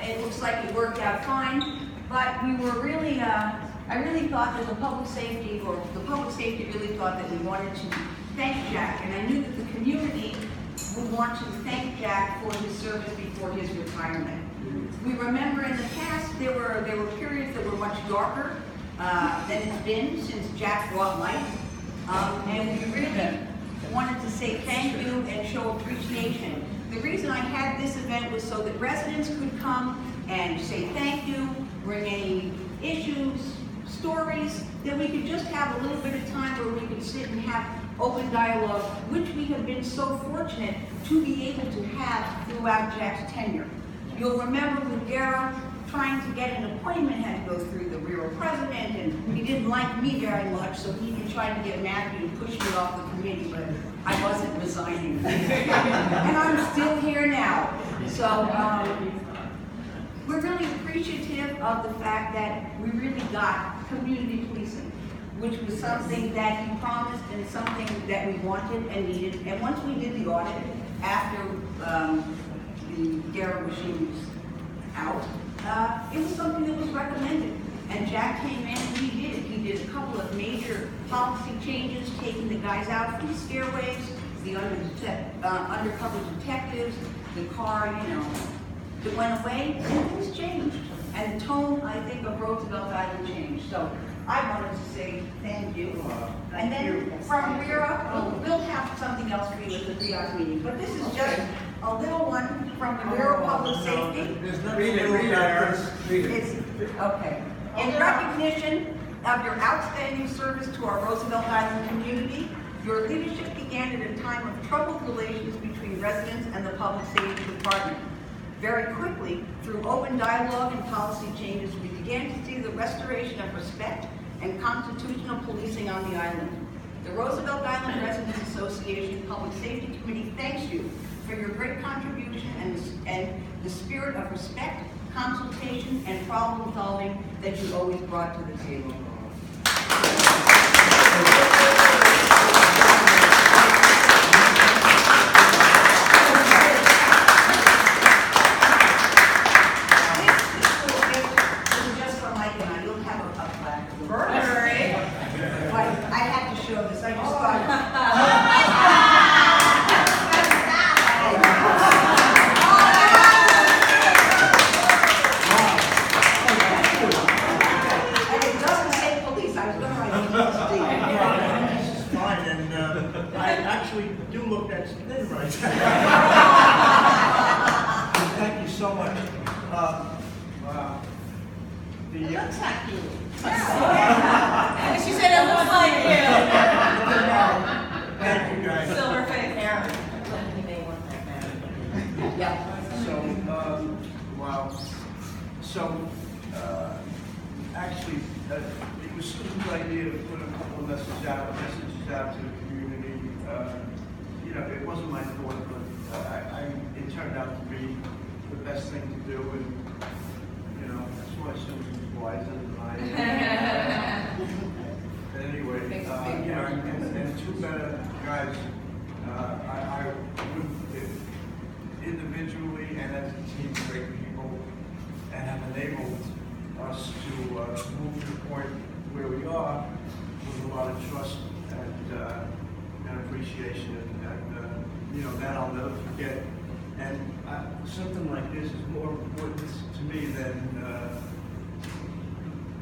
it looks like it worked out fine, but we were really, I really thought that the public safety really thought that we wanted to thank Jack, and I knew that the community would want to thank Jack for his service before his retirement. We remember in the past there were periods that were much darker than it's been since Jack brought light, and we really wanted to say thank you and show appreciation. The reason I had this event was so that residents could come and say thank you, bring any issues, stories, that we could just have a little bit of time where we could sit and have open dialogue, which we have been so fortunate to be able to have throughout Jack's tenure. You'll remember when Gara, trying to get an appointment, had to go through the RIRA president, and he didn't like me very much, so he tried to get Matthew to push me off the committee, but I wasn't resigning. And I'm still here now. So we're really appreciative of the fact that we really got community policing, which was something that he promised and something that we wanted and needed. And once we did the audit, after the Gara regime was out, it was something that was recommended. And Jack came in and he did it. He did a couple of major policy changes, taking the guys out from the stairways, the undercover detectives, the car, that went away, and things changed. And the tone, I think, of Roosevelt Island changed. So I wanted to say thank you. And then from RIRA, we'll have something else for you at the RIRA meeting. But this is just a little one from the RIRA Public Safety. Okay. In recognition of your outstanding service to our Roosevelt Island community, your leadership began at a time of troubled relations between residents and the Public Safety Department. Very quickly, through open dialogue and policy changes, we began to see the restoration of respect and constitutional policing on the island. The Roosevelt Island Residents Association Public Safety Committee thanks you for your great contribution and the spirit of respect, consultation, and problem solving that you always brought to the table. Thank you so much. Wow. It looks like you. She said it looks like you. Thank you, guys. Silver face hair. Yeah. So, wow. So, actually, it was Susan's idea to put a couple of messages out to the community. It wasn't my thought, but it turned out to be the best thing to do, and that's why Susan's wiser than I am. But anyway, and two better guys. I would individually and as a team, great people, and have enabled us to move to the point where we are with a lot of trust and appreciation, and that I'll never forget. And something like this is more important to me than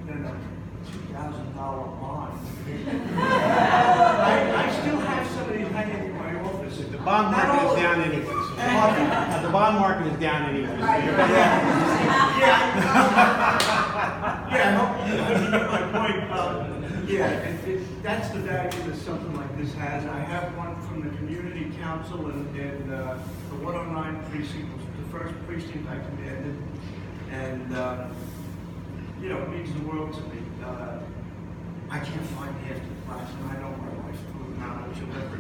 a $2,000 bond. I still have somebody hanging in my office. The bond market is down anyway. So the bond market is down anyway. So My point. That's the value that something like this has. I have one from the community council and the 109 precinct was the first precinct I commanded, and it means the world to me. I can't find half the class, and I know my wife's food now, and she'll never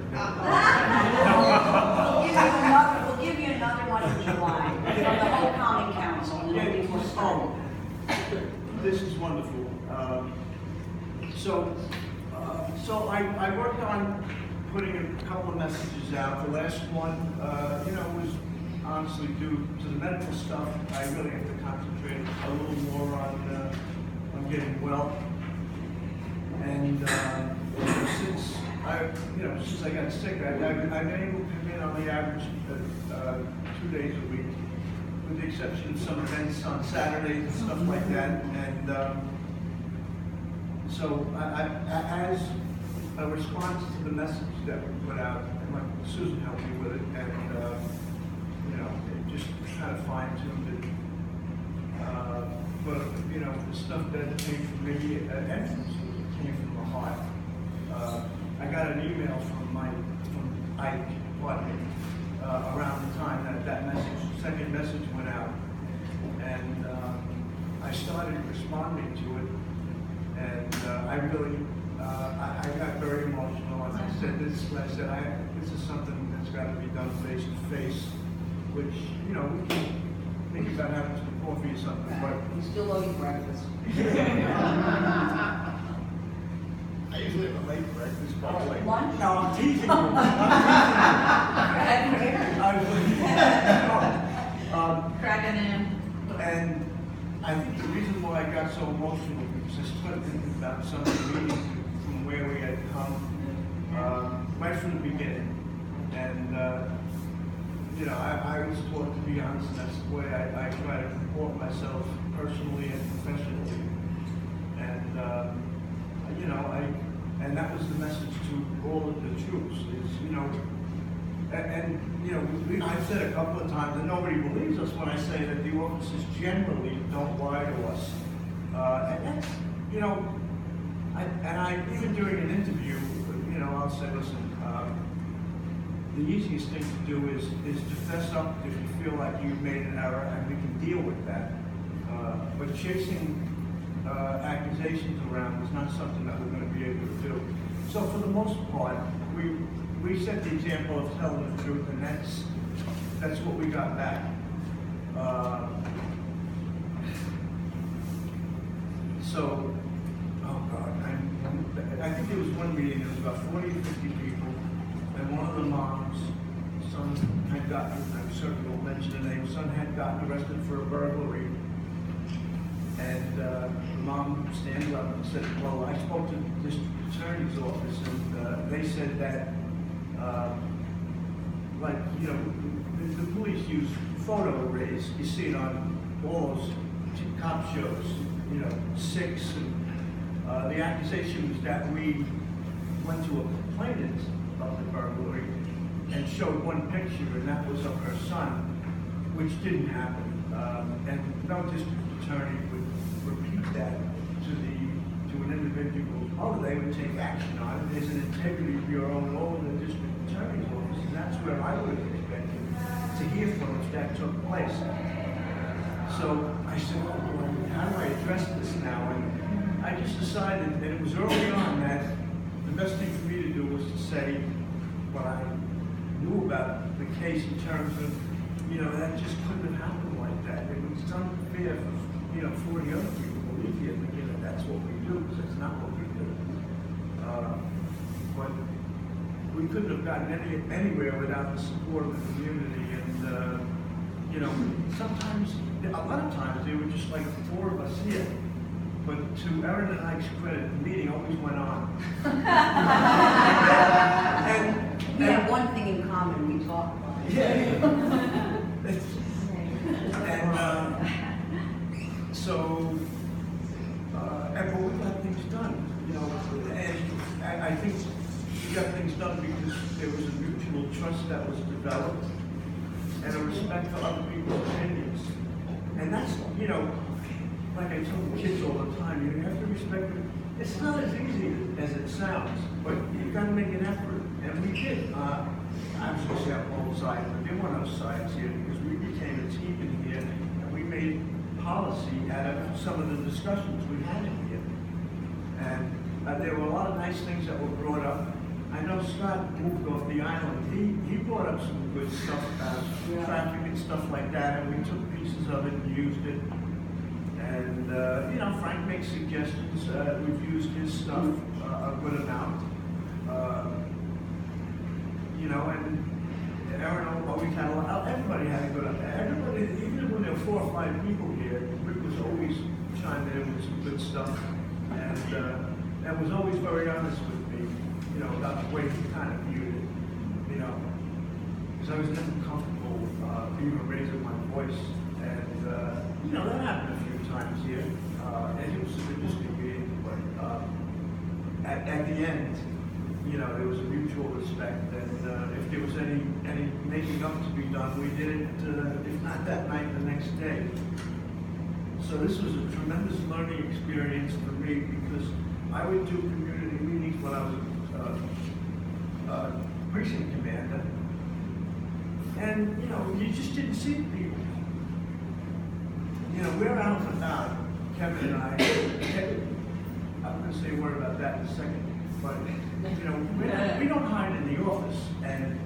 We'll give you another one in July from the whole common council. This is wonderful. So I worked on putting a couple of messages out. The last one, was honestly, due to the medical stuff, I really have to concentrate a little more on getting well. And since I got sick, I've been able to come in on the average 2 days a week, with the exception of some events on Saturdays and stuff like that. And so as a response to the message that we put out, and Susan helped me with it, and it just kind of fine-tuned it. But the stuff that came from me, came from the heart. I got an email from Ike, around the time that second message went out, and I started responding to it, and I really, I got very emotional, and I said this is something that's got to be done face to face, which, we can think about having some coffee or something, but We still owe you breakfast. I usually have a late breakfast, by the way. Lunch? No, I'm teasing you. Cracking in. And I think the reason why I got so emotional was I started thinking about some of the meetings from where we had come, right from the beginning. And, I was taught to be honest, and that's the way I try to comport myself personally and professionally. And, and that was the message to all of the troops is, I've said a couple of times that nobody believes us when I say that the officers generally don't lie to us. And that's, even during an interview, I'll say, listen, the easiest thing to do is to fess up if you feel like you've made an error, and we can deal with that. But chasing accusations around is not something that we're going to be able to do. So for the most part, we set the example of telling the truth, and that's what we got back. So, oh God, I think there was one meeting, there was about 40 or 50 people, and one of the moms, son had gotten, I certainly won't mention the name, son had gotten arrested for a burglary. And the mom stands up and said, well, I spoke to the district attorney's office, and they said that, the police use photo arrays. You see it on all those cop shows, 6. And the accusation was that we went to a complainant of the burglary and showed one picture, and that was of her son, which didn't happen. And no district attorney would repeat that to an individual. Oh, they would take action on it. There's an integrity bureau and all of the district attorney's office, and that's where I would have expected to hear from if that took place. So I said, oh boy, how do I address this now? And I just decided, and it was early on, that the best thing for me to do was to say what I knew about the case in terms of, that just couldn't have happened like that. It was unfair for 40 other people to believe here, thinking that that's what we do, because that's not what we do. But we couldn't have gotten anywhere without the support of the community. And, sometimes, a lot of times, they were just like 4 of us here. But to Erin and Ike's credit, the meeting always went on. We have one thing in common, we talk about it. Yeah. But we got things done, and I think we got things done because there was a mutual trust that was developed and a respect for other people's opinions. And that's, like I tell the kids all the time, you have to respect them. It's not as easy as it sounds, but you've got to make an effort, and we did. I was going to say on both sides, but there were no sides here because we became a team in here, and we made policy out of some of the discussions we had in here. And there were a lot of nice things that were brought up. I know Scott moved off the island. He brought up some good stuff about traffic and stuff like that, and we took pieces of it and used it. And, Frank makes suggestions. We've used his stuff a good amount. Aaron always had a lot, everybody had a good, everybody, even when there were 4 or 5 people here, Rick was always chiming in with some good stuff. And was always very honest with me, you know, about the way he kind of viewed it, you know. Because I was never comfortable even raising my voice. And, you know, that happened a few times here. And it was inconvenient, but at the end, you know, there was a mutual respect. And if there was any making up to be done, we did it, if not that night, the next day. So this was a tremendous learning experience for me because I would do community meetings when I was precinct commander. And, you know, you just didn't see people. You know, we're out and about, Kevin and I. I'm going to say a word about that in a second. But, you know, we don't hide in the office. And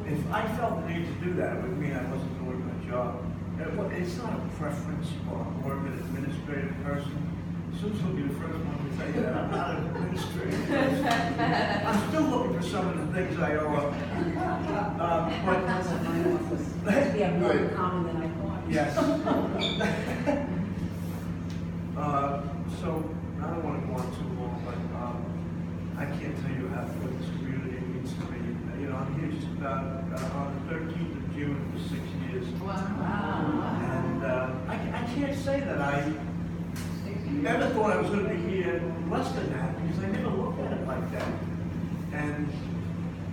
if I felt the need to do that, it would mean I wasn't doing my job. It's not a preference or more of an administrative person. Susan will be the first one to tell you that I'm not an administrative person. I'm still looking for some of the things I owe up. But That's at my office. We have more in common than I thought. yes. So I don't want to go on too long, but I can't tell you how good this community means to me. You know, I'm here just about on the 13th of June for 6 years. Wow. And I can't say that I never thought I was going to be here less than that because I never looked at it like that. And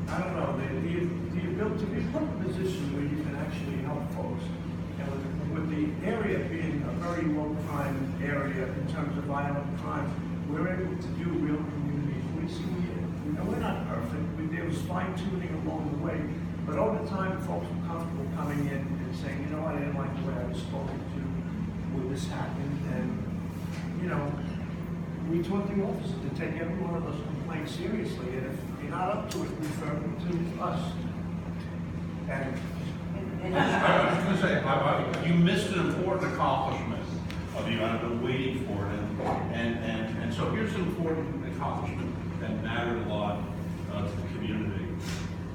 I don't know, the ability to be put in a position where you can actually help folks. And with the area being a very low crime area in terms of violent crime, we're able to do real community policing here. You know, we're not perfect. There was fine tuning along the way. But over time, folks were comfortable coming in and saying, you know what, I didn't like the way I was spoken to when this happened. And, you know, we taught the officers to take every one of those complaints seriously. And if you're not up to it, refer them to us. And I was going to say, you missed an important accomplishment of you, and I've been waiting for it. And so here's an important accomplishment that mattered a lot to the community.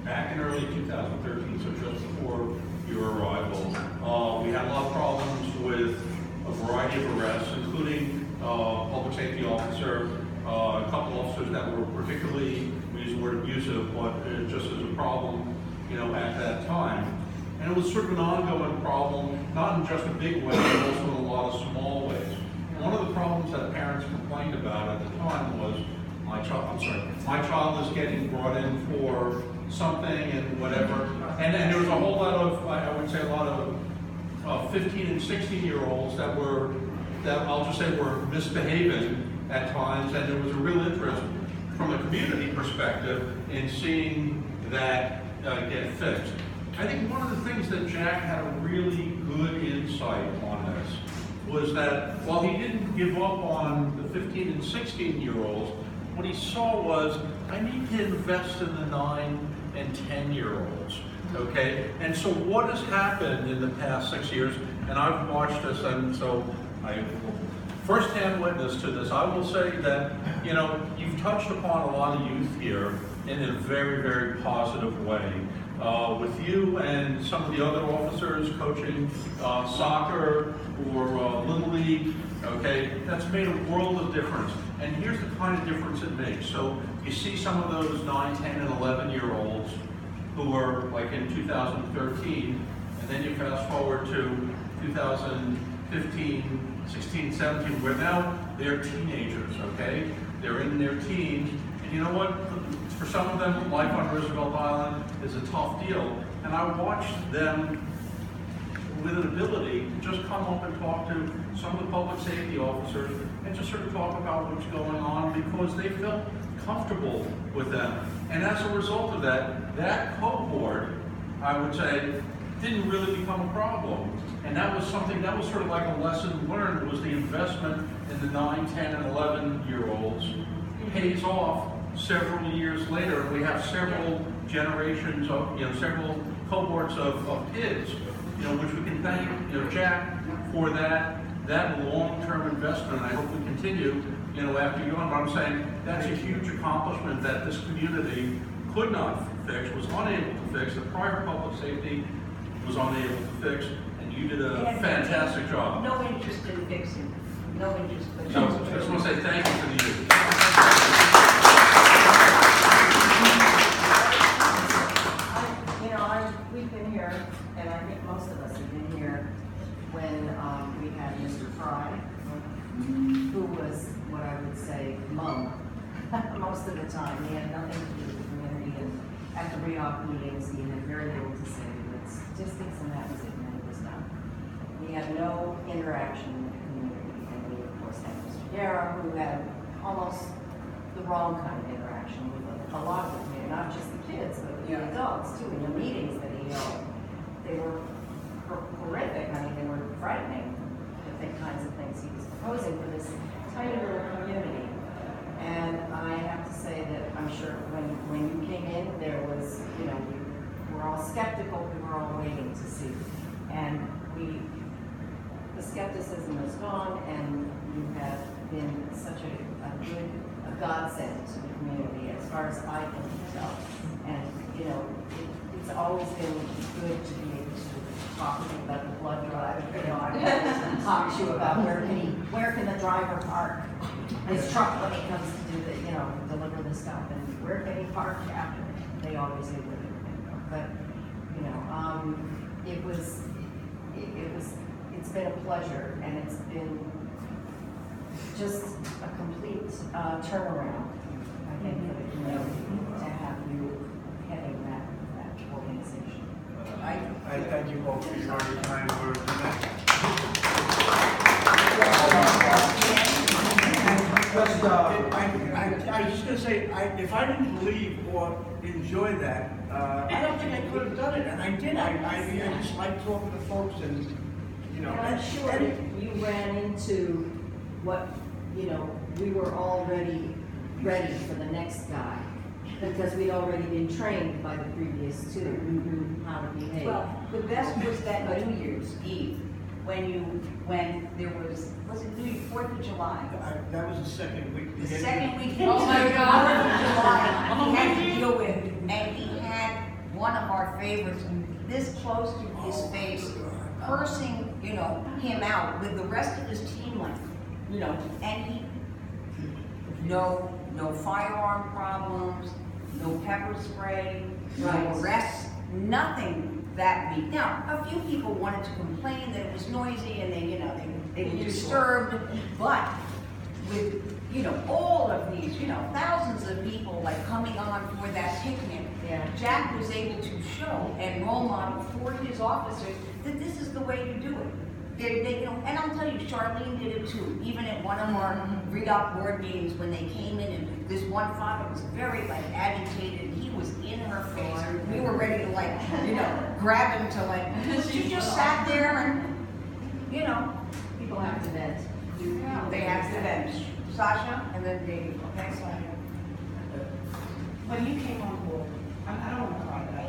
Back in early 2013, so just before your arrival, we had a lot of problems with a variety of arrests, including public safety officer, a couple officers that were particularly, we use the word abusive, but just as a problem, you know, at that time. And it was sort of an ongoing problem, not in just a big way, but also in a lot of small ways. One of the problems that parents complained about at the time was, my child is getting brought in for something and whatever. And there was a whole lot of, I would say a lot of 15 and 16-year-olds that I'll just say were misbehaving at times, and there was a real interest from a community perspective in seeing that get fixed. I think one of the things that Jack had a really good insight on this was that while he didn't give up on the 15 and 16-year-olds, what he saw was, I need to invest in the 9 and 10-year-olds, okay? And so what has happened in the past 6 years, and I've watched this, and so I first-hand witness to this, I will say that, you know, you've touched upon a lot of youth here in a very, very positive way. With you and some of the other officers coaching soccer or Little League, okay, that's made a world of difference. And here's the kind of difference it makes. So you see some of those 9, 10, and 11-year-olds who were like in 2013, and then you fast forward to 2015, 16, 17, where now they're teenagers, okay? They're in their teens, and you know what? For some of them, life on Roosevelt Island is a tough deal, and I watched them with an ability to just come up and talk to some of the public safety officers and just sort of talk about what's going on because they felt comfortable with them. And as a result of that, that cohort, I would say, didn't really become a problem. And that was something, that was sort of like a lesson learned, was the investment in the 9, 10, and 11-year-olds pays off several years later. We have several generations of, you know, several cohorts of kids, you know, which we can thank, you know, Jack for that long-term investment. I hope we continue, you know, after you're gone. But I'm saying that's a huge accomplishment that this community could not fix, was unable to fix, the prior public safety was unable to fix, and you did a fantastic job. No interest in fixing, no interest. But So I just want to say thank you for the years. We've been here, and I think most of us have been here when we had Mr. Fry, who was what I would say mum most of the time. He had nothing to do with the community, and at the RIRA meetings, he had very little to say with statistics, and that was it, and then it was done. We had no interaction with the community, and we of course had Mr. Guerra, who had almost the wrong kind of interaction with a lot of the community, not just the kids, but the adults too. In the meetings that he held, they were horrific. I mean, they were frightening, the kinds of things he was proposing for this tiny little community. And I have to say that I'm sure when you came in, there was, we were all skeptical. We were all waiting to see, and the skepticism is gone, and you have been such a godsend to the community, as far as I can tell. And it's always been good to be able to talk to you about the blood drive. I talk to you about where can the driver park his truck when he comes to do deliver the stuff, and where can he park after? They always say where they can. But it's been a pleasure, and it's been just a complete turnaround, I think, for the community to have you heading that organization. I thank you both for your kind words. I was just going to say, if I didn't believe or enjoy that, I don't think I could have done it, and I did. I just like talking to folks, and And I'm sure you ran into what, we were already ready for the next guy, because we'd already been trained by the previous two how to behave. Well, the best was that New Year's Eve, when there was it New Year's, 4th of July? that was the second week. The second week. Oh my God. 4th of July, he had to deal with, and he had one of our favorites this close to his face, cursing, him out with the rest of his team, and he, no firearm problems, no pepper spray, no arrests, nothing that week. Now, a few people wanted to complain that it was noisy and they were disturbed, but with, all of these, thousands of people coming on for that picnic, Jack was able to show and role model for his officers that this is the way to do it. And I'll tell you, Charlene did it too. Even at one of our RIRA board meetings, when they came in, and this one father was very agitated, and he was in her face. And we were ready to grab him to she just sat there and, People have to vent. they have to vent. Sasha and then Dave. Okay, Sasha. When you came on board, I don't want to cry, but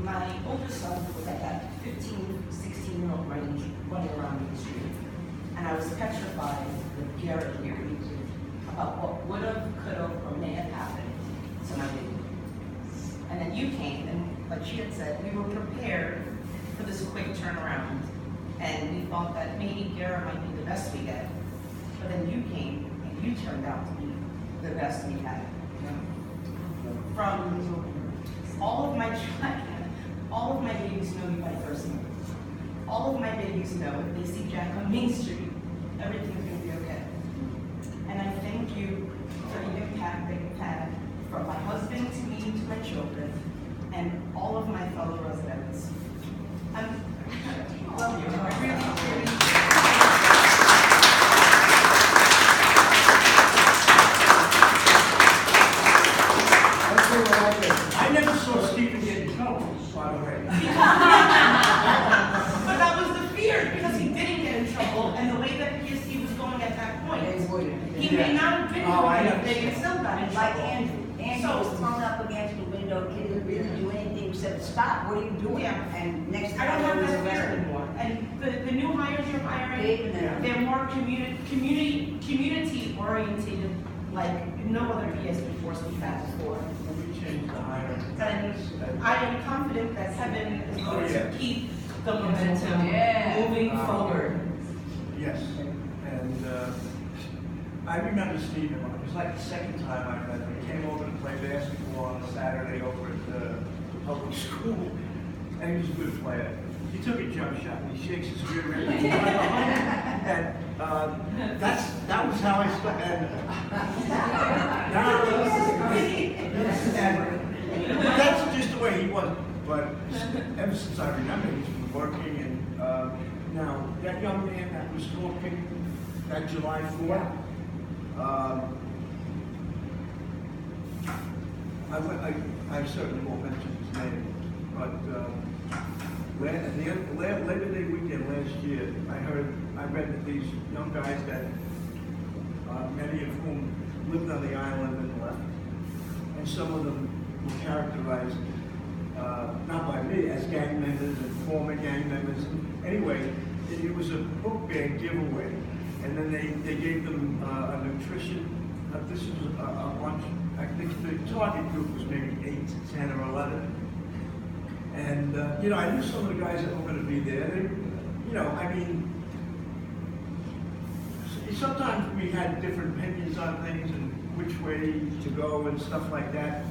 my oldest son was at that 15, 16-year-old range running around the street. And I was petrified with Garrett here about what would have, could have, or may have happened to my baby. And then you came, and like she had said, we were prepared for this quick turnaround. And we thought that maybe Garrett might be the best we get. But then you came, and you turned out to be the best we had. From all of my babies know you by first name. All of my babies know if they see Jack on Main Street, everything's going to be okay. And I thank you for the impact that you've had from my husband to me to my children and all of my fellow residents. I love you. I really. I never saw Stephen get in trouble, by the way. But that was the fear, because he didn't get in trouble, and the way that PSD was going at that point, he may not have been doing anything and still got in trouble. Like Andrew was thrown up against the window, didn't really do anything except stop, what are you doing? Yeah. And next thing I don't have was that fear arrested. anymore. And the new hires you're hiring, Dave and them. they're more community oriented, like, no other PSD force we've had before. We changed the hiring. And I am confident that Kevin is going yeah. to keep the momentum Yeah. moving forward. Yes, and I remember Stephen, it was like the second time I met him. He came over to play basketball on a Saturday over at the public school, and he was a good player. He took a jump shot, and he shakes his rear end. And that was how I started. And that's just the way he was. But ever since I remember, he's been working, and now that young man that was talking that July 4th, I certainly won't mention his name, but at the end, Labor Day weekend last year, I read that these young guys that many of whom lived on the island and left, and some of them were characterized not by me, as gang members and former gang members. Anyway, it was a book bag giveaway, and then they gave them a nutrition. This was a bunch. I think the target group was maybe 8 to 10 or 11. And I knew some of the guys that were going to be there. Sometimes we had different opinions on things and which way to go and stuff like that.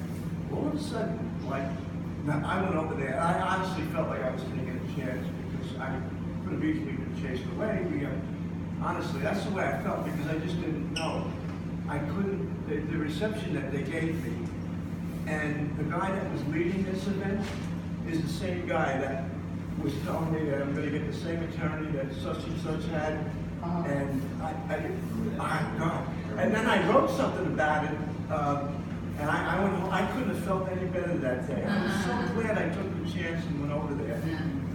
All of a sudden, I went over there. I honestly felt like I was taking a chance because I could have easily been chased away. Honestly, that's the way I felt because I just didn't know. I couldn't, the reception that they gave me, and the guy that was leading this event is the same guy that was telling me that I'm going to get the same attorney that such and such had. And God. And then I wrote something about it. And I went home. I couldn't have felt any better that day. I was so glad I took the chance and went over there.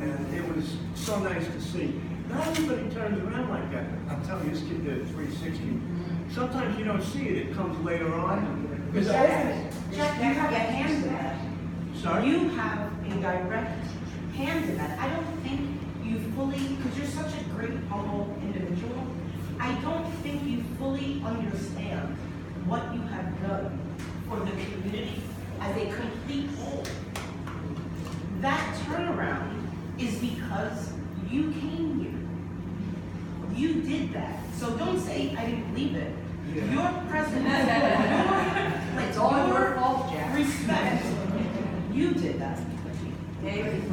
And it was so nice to see. Not everybody turns around like that. I'm telling you, this kid did a 360. Sometimes you don't see it. It comes later on. Jack, you have a hand in that. Sorry? You have a direct hand in that. I don't think you fully, because you're such a great, humble individual, I don't think you fully understand what you have done for the community as a complete whole. That turnaround is because you came here. You did that. So don't say I didn't believe it. Yeah. Your presence, It's all your fault, Jack. respect. You did that. David.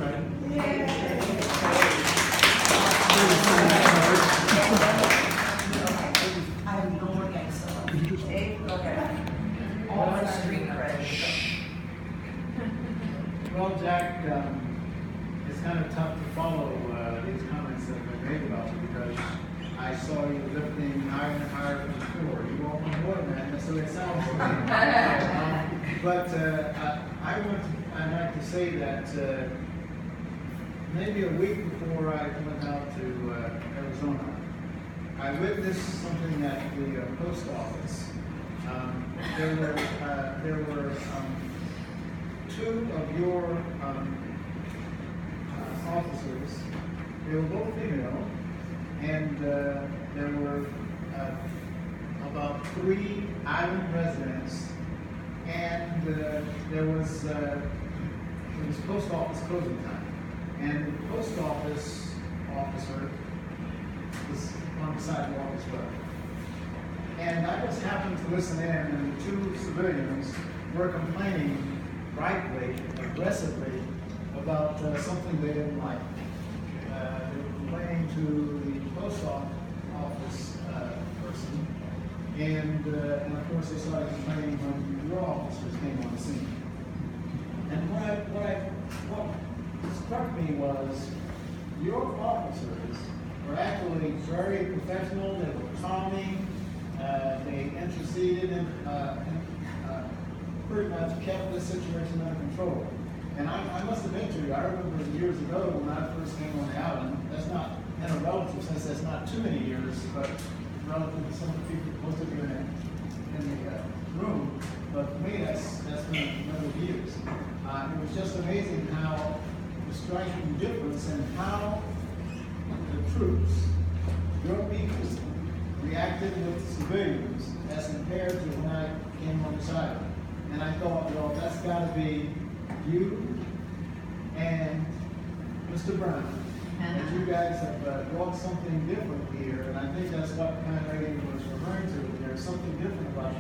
I have no more gangster. Dave, okay. All my street cred. Well, Jack, it's kind of tough to follow these comments that have been made about you because I saw you lifting higher and higher from the floor. You won't want more than that, so it sounds like but I'd like to say that maybe a week before I went out to Arizona, I witnessed something at the post office. There were two of your officers. They were both female, and there were about 3 island residents, and it was post office closing time, and the post office officer was on the sidewalk as well. And I just happened to listen in, and the 2 civilians were complaining rightly, aggressively, about something they didn't like. They were complaining to the post office person, and of course they started complaining when your officers came on the scene. And what struck me was your officers were actually very professional. They were calming. They interceded and pretty much kept this situation under control. And I must admit to you, I remember years ago when I first came on the island, that's not, in a relative sense, that's not too many years, but relative to some of the people, most of you in the room, but for me, that's been a number of years. It was just amazing how the striking difference in how the troops, your people, reacted with civilians as compared to when I came on this island. And I thought, well, that's gotta be you and Mr. Brown. And you guys have brought something different here, and I think that's what kind of lady was referring to. There's something different about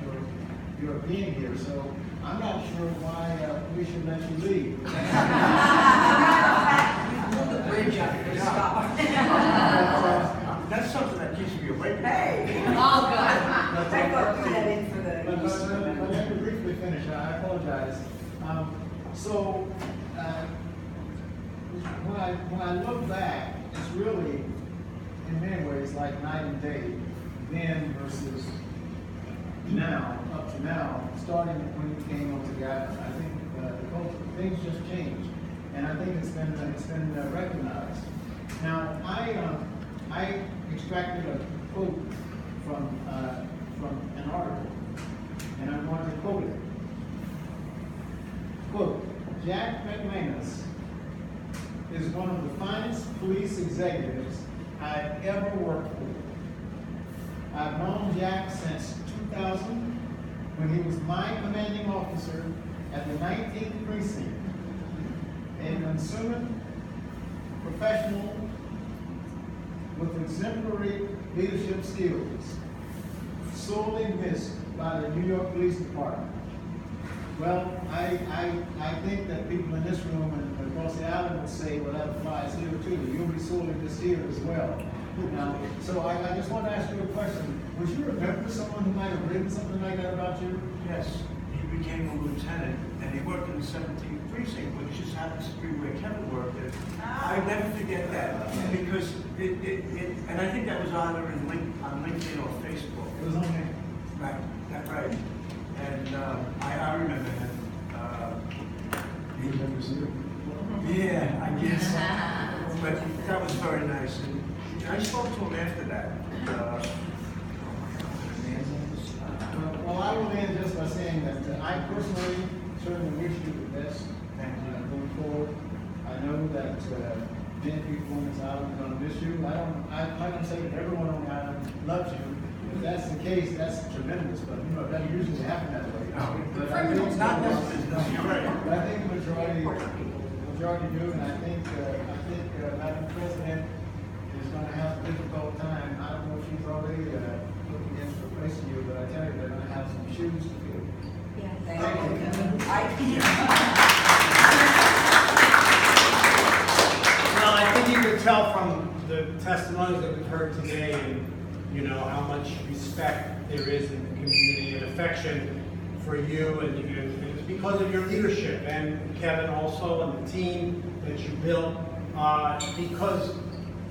your being here, so I'm not sure why we should let you leave. The bridge up to stop. That's something that keeps me awake. Hey. Oh, God. I thought we had in for But let me briefly finish, I apologize. So, when I look back, it's really, in many ways, like night and day, then versus now, up to now, starting when you came on together. I think the culture, things just changed, and I think it's been recognized. Now, I extracted a quote from an article, and I want to quote it. Quote, Jack McManus is one of the finest police executives I've ever worked for. I've known Jack since 2000, when he was my commanding officer at the 19th Precinct. A consummate professional with exemplary leadership skills, sorely missed by the New York Police Department. Well, I think that people in this room and across the island would say, well, that applies here too. You'll be sorely missed here as well. Now, so I just want to ask you a question. Would you remember someone who might have written something like that about you? Yes, he became a lieutenant, and he worked in the 17th Precinct, which just happens to be where Kevin worked. And I never forget that, because and I think that was on LinkedIn or Facebook. It was on there. Right, that's right. And I remember him. He remembers you. Yeah, I guess. But that was very nice. And I spoke to him after that. Well, I will end just by saying that I personally certainly wish you the best going forward. I know that many people on this island are going to miss you. I'm not going to say that everyone on the island loves you. If that's the case, that's tremendous, but you know, it doesn't usually happen that way. But I think, Not necessarily, you're right. but I think the majority do, and I think Madam President is going to have a difficult time. I don't know if she's already looking into replacing you, but I tell you, they're going to have some shoes to fill. Thank you. Well, I think you can tell from the testimonies that we've heard today, and you know how much respect there is in the community and affection for you, and it's because of your leadership, and Kevin also, and the team that you built. Because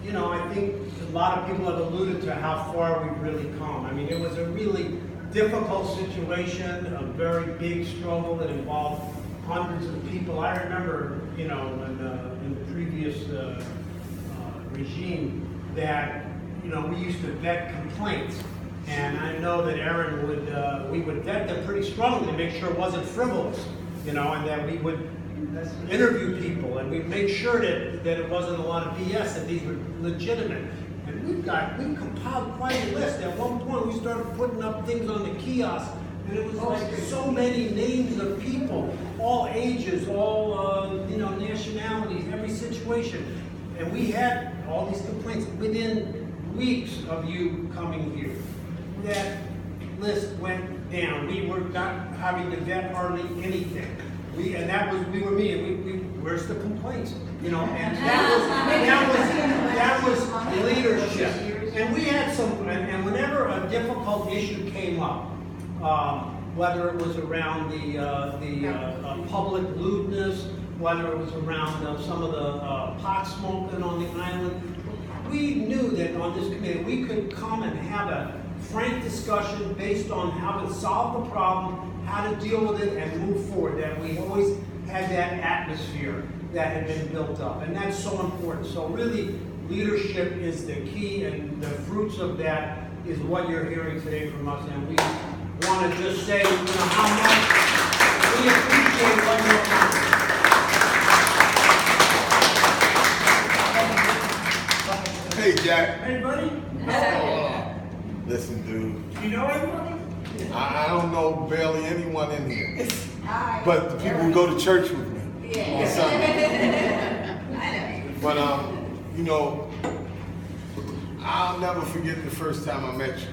you know, I think a lot of people have alluded to how far we've really come. I mean, it was a really difficult situation, a very big struggle that involved hundreds of people. I remember, you know, in the previous regime that, you know, we used to vet complaints. And I know that Aaron would, we would vet them pretty strongly to make sure it wasn't frivolous, you know, and that we would interview people and we'd make sure that it wasn't a lot of BS, that these were legitimate. And we compiled quite a list. At one point we started putting up things on the kiosk, and it was like so many names of people, all ages, all you know, nationalities, every situation. And we had all these complaints within weeks of you coming here. That list went down. We were not having to vet hardly anything. We were meeting. Where's the complaints? You know, and that was leadership. And we had some. And whenever a difficult issue came up, whether it was around the public lewdness, whether it was around some of the pot smoking on the island, we knew that on this committee we could come and have a frank discussion based on how to solve the problem, how to deal with it, and move forward. That we always had that atmosphere that had been built up, and that's so important. So really, leadership is the key, and the fruits of that is what you're hearing today from us. And we want to just say, you know, how much we appreciate what you're doing. Hey, Jack. Hey, buddy. Listen, dude. You know everybody? I don't know barely anyone in here, Hi. but the people who go to church with me on Sunday. But you know, I'll never forget the first time I met you.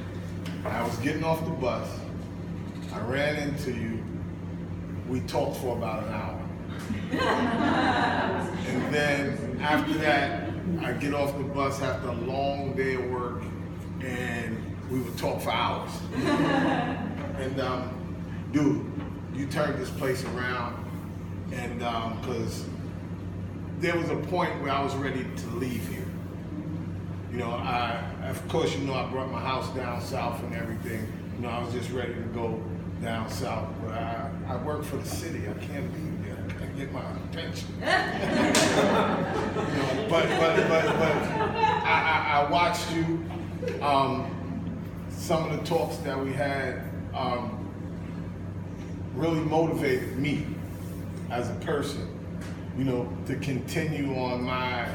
I was getting off the bus. I ran into you. We talked for about an hour. And then after that, I get off the bus after a long day of work, and we would talk for hours. And dude, you turned this place around, and because there was a point where I was ready to leave here. You know, of course, you know, I brought my house down south and everything. You know, I was just ready to go down south, but I work for the city. I can't leave there. I can't get my pension. You know, but I watched you. Some of the talks that we had really motivated me as a person, you know, to continue on my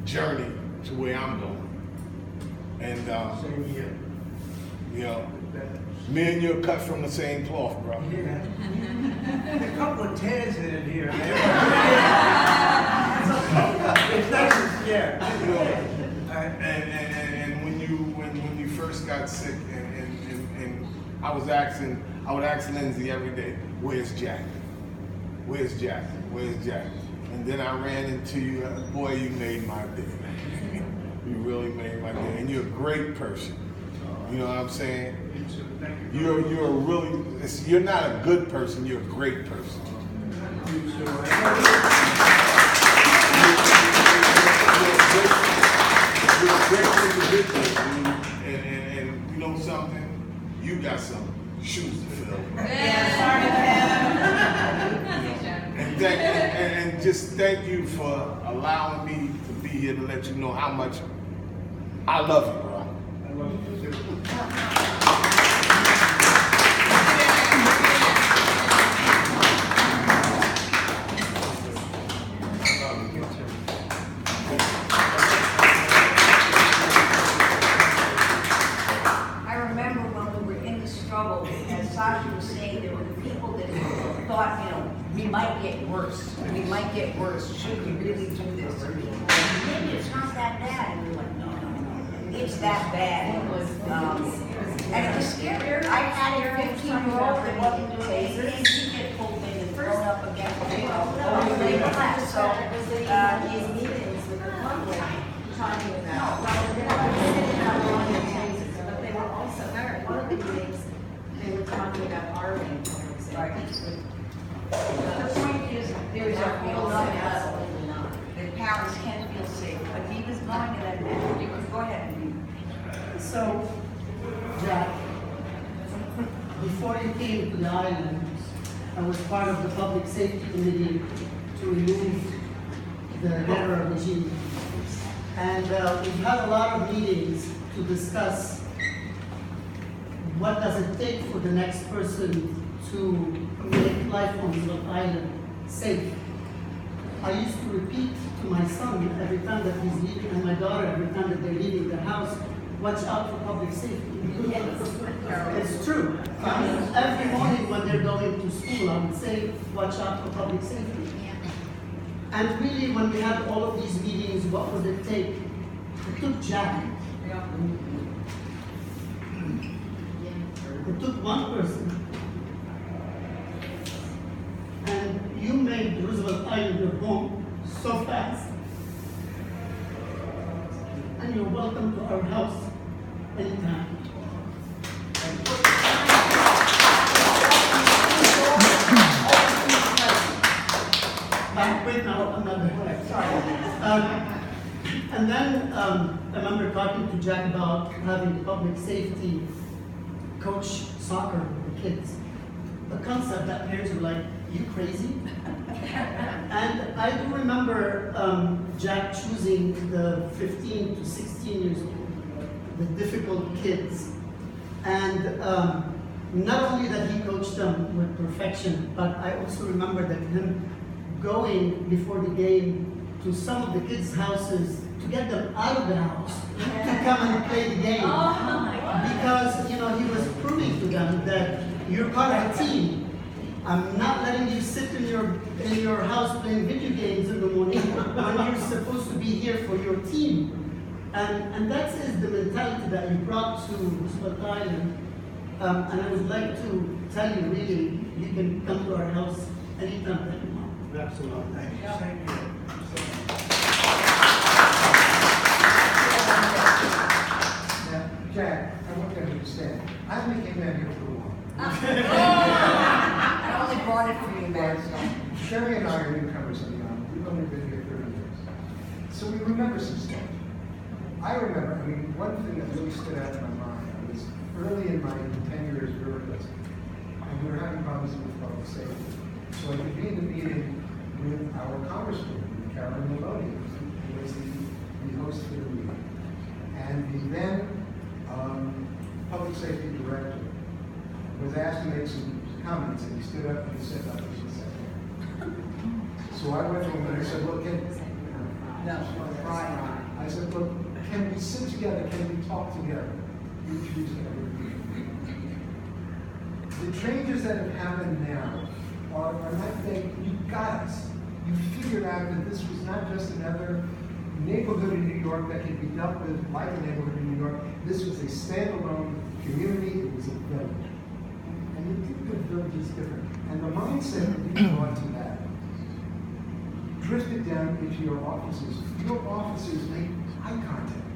journey to where I'm going. And Same here. you know, me and you are cut from the same cloth, bro. Yeah. A couple of tears in here. It's nice, yeah. You know, and when you first got sick, and I would ask Lindsay every day, "Where's Jack? Where's Jack? Where's Jack?" And then I ran into you. Boy, you made my day. You really made my day, and you're a great person. You know what I'm saying? Thank you. You're a really. You're not a good person. You're a great person. You're a great individual, dude. And you know something? You got some shoes to fill. And just thank you for allowing me to be here to let you know how much I love you, bro. I love you too. I remember when we were in the struggle, as Sasha was saying, there were the people that thought, you know, we might get worse. We might get worse. Should we really do this? Maybe it's not that bad. And we were like, no, it's that bad. And it was scary. I had a 15-year-old that wasn't doing anything. She get pulled in and thrown up against the wall. So, These meetings with the public talking about, well, they're not sitting out on the tables, but they were also, one of the meetings, they were talking about Arlene, for example. the point is, there's a real level Absolutely not. that parents can feel safe. But he was going to that message. Go ahead, Andy. So, Jack, before you came to the island, I was part of the Public Safety Committee to remove the RIRA regime. And we've had a lot of meetings to discuss what does it take for the next person to make life on Roosevelt Island safe. I used to repeat to my son every time that he's leaving, and my daughter every time that they're leaving the house, watch out for public safety. It's true. Every morning when they're going to school, I would say, watch out for public safety. And really, when we had all of these meetings, what would it take? It took Jack. It took one person. And you made Roosevelt Island your home so fast. And you're welcome to our house anytime. Wait, no, I'm not done. Sorry. And then I remember talking to Jack about having public safety coach soccer with the kids. The concept that parents were like, you crazy? And I do remember Jack choosing the 15 to 16 years old, the difficult kids. And not only that he coached them with perfection, but I also remember that him going before the game to some of the kids' houses to get them out of the house to come and play the game. Because, you know, he was proving to them that you're part of a team. I'm not letting you sit in your house playing video games in the morning when you're supposed to be here for your team. And that is the mentality that you brought to Roosevelt Island. And I would like to tell you, really, you can come to our house anytime that you want. Absolutely. Thank you. Same here. Now, Jack, I want you to understand, I only came down here for a while. I only brought it for you, man. Sherry and I are newcomers on the island. We've only been here 30 years. So we remember some stuff. I remember, I mean, one thing that really stood out in my mind, I was early in my tenure as RIRA president, and we were having problems with public safety. So I convened a meeting with our congresswoman, Carolyn Maloney, who was the host for the meeting. And the then public safety director was asked to make some comments, and he stood up and he said nothing. He said, so I went to him and I said, look, I said, look, can we sit together? Can we talk together? The changes that have happened now are not that you got us. You figured out that this was not just another neighborhood in New York that can be dealt with like a neighborhood in New York. This was a standalone community. It was a village. And you think the village is different. And the mindset that you brought to that drifted down into your offices. Your officers make eye contact.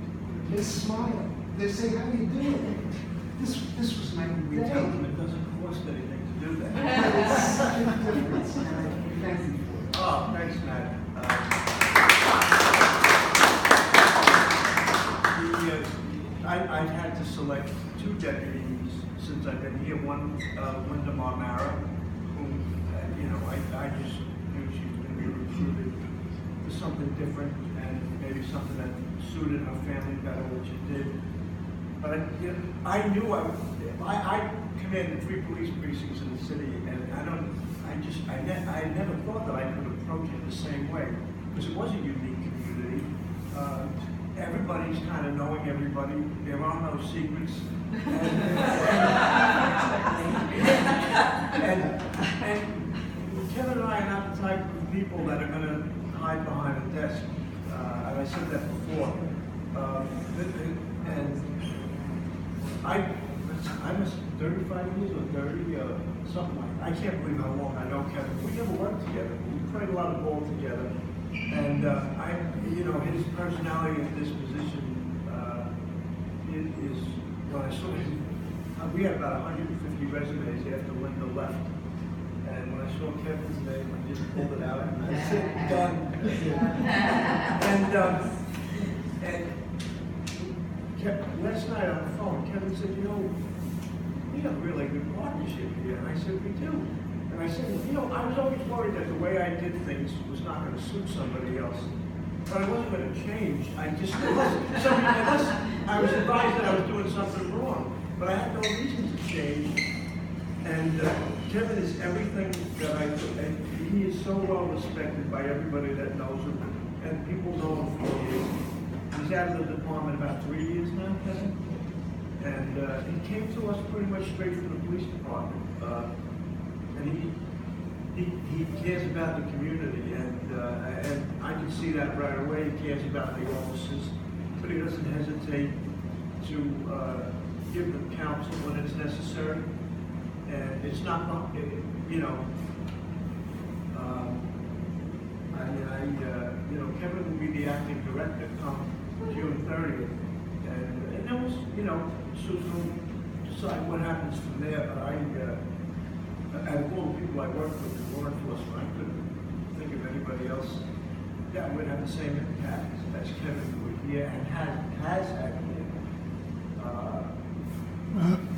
They smile. They say, how do you doing? This was my We day. tell them it doesn't cost anything to do that. But it's such a difference, and I thank you for it. Oh, thanks, Matt. I've had to select 2 deputies since I've been here. One, Linda Marmara, whom, you know, I just knew she was going to be recruited for something different and maybe something that suited her family better, which it did. But I knew I commanded 3 police precincts in the city, and I never thought that I could approach it the same way, because it was a unique community. Everybody's kind of knowing everybody. There are no secrets. And Kevin and I are not the type of people that are going to hide behind a desk. And I said that before. And I was 35 years or 30, something like that. I can't believe how long I know Kevin. We never worked together. We played a lot of ball together. And you know, his personality and disposition is, when I saw him, we had about 150 resumes after Linda left. And when I saw Kevin's name, I just pulled it out and I said, done. And last night on the phone, Kevin said, you know, we have a really good partnership here. And I said, we do. And I said, you know, I was always worried that the way I did things was not going to suit somebody else. But I wasn't going to change. I just, unless I was advised that I was doing something wrong. But I had no reason to change. And Kevin is everything that I do. And he is so well respected by everybody that knows him. And people know him for years. He's out of the department about 3 years now, Kevin. And he came to us pretty much straight from the police department. And he cares about the community, and I can see that right away. He cares about the officers, but he doesn't hesitate to give them counsel when it's necessary. And it's not, you know, you know, Kevin will be the acting director come June 30th, and then we'll, you know, so decide what happens from there. But out of all the people I work with in law enforcement, I couldn't think of anybody else that would have the same impact as Kevin would here and has had here.